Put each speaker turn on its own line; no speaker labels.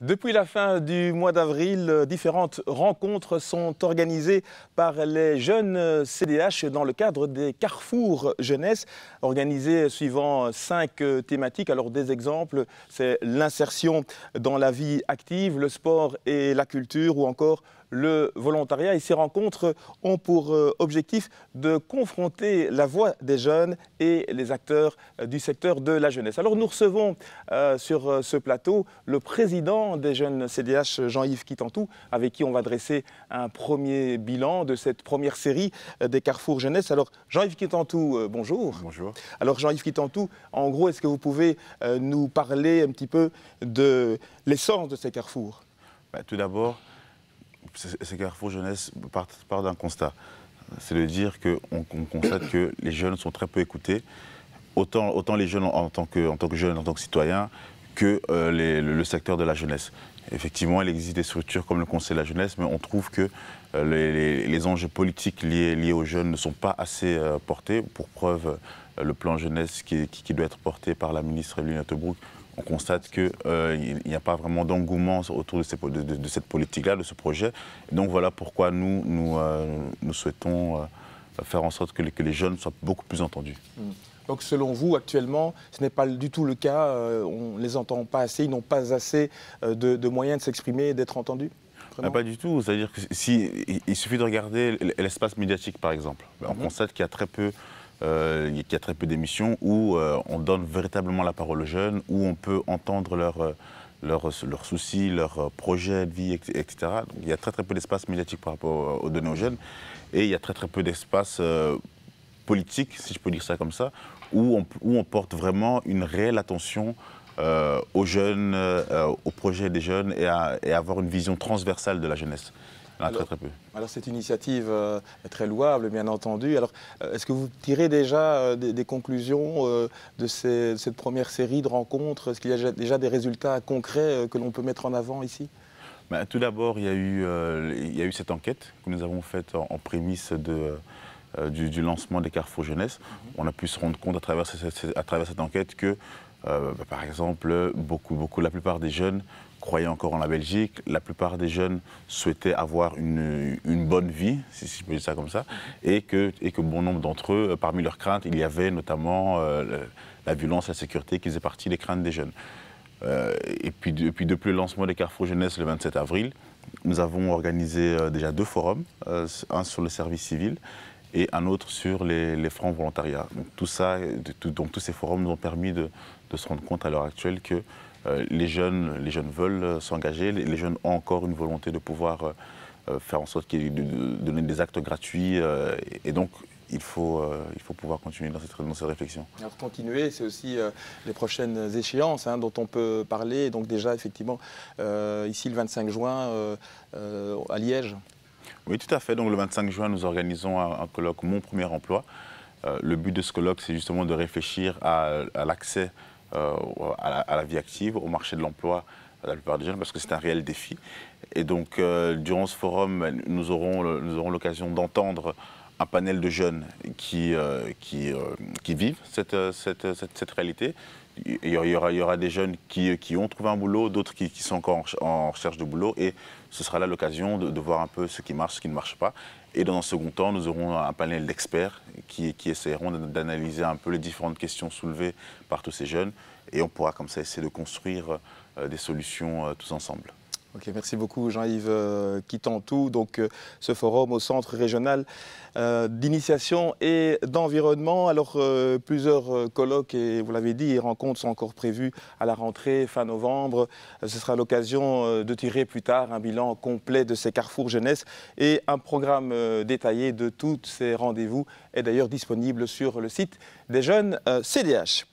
Depuis la fin du mois d'avril, différentes rencontres sont organisées par les jeunes CDH dans le cadre des carrefours jeunesse, organisés suivant 5 thématiques. Alors des exemples, c'est l'insertion dans la vie active, le sport et la culture ou encore le volontariat. Et ces rencontres ont pour objectif de confronter la voix des jeunes et les acteurs du secteur de la jeunesse. Alors nous recevons sur ce plateau le président des jeunes CDH, Jean-Yves Kitantou, avec qui on va dresser un premier bilan de cette première série des carrefours jeunesse. Alors Jean-Yves Kitantou, bonjour.
Bonjour.
Alors Jean-Yves Kitantou, en gros, est-ce que vous pouvez nous parler un petit peu de l'essence de ces carrefours?
Tout d'abord, ces carrefours jeunesse partent d'un constat. C'est de dire qu'on constate que les jeunes sont très peu écoutés, autant les jeunes en tant que jeunes, en tant que citoyens, que le secteur de la jeunesse. Effectivement, il existe des structures comme le Conseil de la jeunesse, mais on trouve que les enjeux politiques liés aux jeunes ne sont pas assez portés. Pour preuve, le plan jeunesse qui doit être porté par la ministre Liliane Tebrouk, on constate qu'il n'y a pas vraiment d'engouement autour de cette politique-là, de ce projet. Et donc voilà pourquoi nous souhaitons faire en sorte que les jeunes soient beaucoup plus entendus.
Donc selon vous, actuellement, ce n'est pas du tout le cas, on ne les entend pas assez, ils n'ont pas assez de moyens de s'exprimer et d'être entendus?
Pas du tout, c'est-à-dire qu'il suffit de regarder l'espace médiatique par exemple. On constate qu'il y a très peu d'émissions où on donne véritablement la parole aux jeunes, où on peut entendre leurs soucis, leurs projets de vie, etc. Donc, il y a très peu d'espace médiatique par rapport aux données aux jeunes, et il y a très peu d'espace politique, si je peux dire ça comme ça, où on porte vraiment une réelle attention aux jeunes, aux projets des jeunes et avoir une vision transversale de la jeunesse. Très peu.
Alors cette initiative est très louable, bien entendu. Alors est-ce que vous tirez déjà des conclusions de cette première série de rencontres? Est-ce qu'il y a déjà des résultats concrets que l'on peut mettre en avant ici?
Tout d'abord, il y a eu cette enquête que nous avons faite en prémisse du lancement des carrefours jeunesse. On a pu se rendre compte à travers cette enquête que, par exemple, la plupart des jeunes croyaient encore en la Belgique, la plupart des jeunes souhaitaient avoir une bonne vie, si je peux dire ça comme ça, et que bon nombre d'entre eux, parmi leurs craintes, il y avait notamment la violence et la sécurité qui faisaient partie des craintes des jeunes. Et puis depuis le lancement des carrefours jeunesse le 27 avril, nous avons organisé déjà 2 forums, un sur le service civil et un autre sur les francs volontariats. Donc tous ces forums nous ont permis de se rendre compte à l'heure actuelle que les jeunes veulent s'engager, les jeunes ont encore une volonté de pouvoir faire en sorte de donner des actes gratuits, et donc il faut pouvoir continuer dans cette réflexion.
Alors continuer, c'est aussi les prochaines échéances dont on peut parler. Donc déjà, effectivement, ici le 25 juin à Liège.
Oui, tout à fait. Donc le 25 juin, nous organisons un colloque Mon Premier Emploi. Le but de ce colloque, c'est justement de réfléchir à l'accès à la vie active, au marché de l'emploi de la plupart des jeunes, parce que c'est un réel défi. Et donc, durant ce forum, nous aurons l'occasion d'entendre un panel de jeunes qui vivent cette réalité. Il y aura des jeunes qui ont trouvé un boulot, d'autres qui sont encore en recherche de boulot, et ce sera là l'occasion de voir un peu ce qui marche, ce qui ne marche pas. Et dans un second temps, nous aurons un panel d'experts qui essaieront d'analyser un peu les différentes questions soulevées par tous ces jeunes, et on pourra comme ça essayer de construire des solutions tous ensemble.
Ok, merci beaucoup Jean-Yves Kitantou. Donc ce forum au Centre régional d'initiation et d'environnement. Alors plusieurs colloques et vous l'avez dit, et rencontres sont encore prévues à la rentrée fin novembre. Ce sera l'occasion de tirer plus tard un bilan complet de ces carrefours jeunesse, et un programme détaillé de tous ces rendez-vous est d'ailleurs disponible sur le site des jeunes CDH.